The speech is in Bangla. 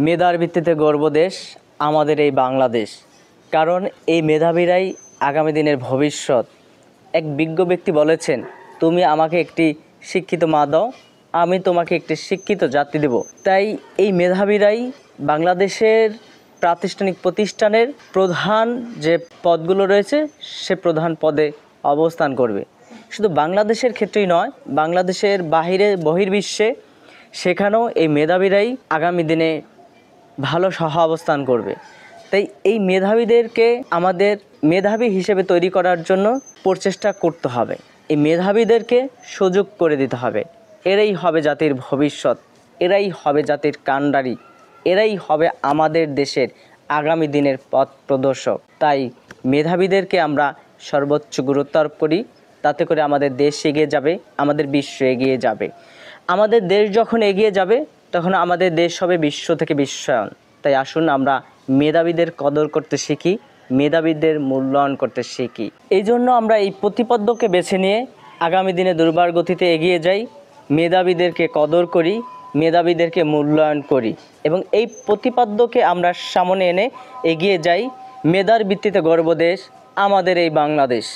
মেধার ভিত্তিতে গর্ব দেশ আমাদের এই বাংলাদেশ। কারণ এই মেধাবীরাই আগামী দিনের ভবিষ্যৎ। এক বিজ্ঞ ব্যক্তি বলেছেন, তুমি আমাকে একটি শিক্ষিত মা দাও, আমি তোমাকে একটি শিক্ষিত জাতি দেব। তাই এই মেধাবীরাই বাংলাদেশের প্রাতিষ্ঠানিক প্রতিষ্ঠানের প্রধান যে পদগুলো রয়েছে সে প্রধান পদে অবস্থান করবে। শুধু বাংলাদেশের ক্ষেত্রেই নয়, বাংলাদেশের বাহিরে বহির্বিশ্বে সেখানেও এই মেধাবীরাই আগামী দিনে ভালো সহ অবস্থান করবে। তাই এই মেধাবীদেরকে আমাদের মেধাবী হিসেবে তৈরি করার জন্য প্রচেষ্টা করতে হবে। এই মেধাবীদেরকে সুযোগ করে দিতে হবে। এরাই হবে জাতির ভবিষ্যৎ, এরাই হবে জাতির কাণ্ডারি, এরাই হবে আমাদের দেশের আগামী দিনের পথ প্রদর্শক। তাই মেধাবীদেরকে আমরা সর্বোচ্চ গুরুত্ব আরোপ করি। তাতে করে আমাদের দেশ এগিয়ে যাবে, আমাদের বিশ্ব এগিয়ে যাবে। আমাদের দেশ যখন এগিয়ে যাবে তখন আমাদের দেশ হবে বিশ্ব থেকে বিশ্বায়ন। তাই আসুন আমরা মেধাবীদের কদর করতে শিখি, মেধাবীদের মূল্যায়ন করতে শিখি। এই জন্য আমরা এই প্রতিপাদ্যকে বেছে নিয়ে আগামী দিনে দুর্বার গতিতে এগিয়ে যাই, মেধাবীদেরকে কদর করি, মেধাবীদেরকে মূল্যায়ন করি এবং এই প্রতিপাদ্যকে আমরা সামনে এনে এগিয়ে যাই। মেধার ভিত্তিতে গর্ব দেশ আমাদের এই বাংলাদেশ।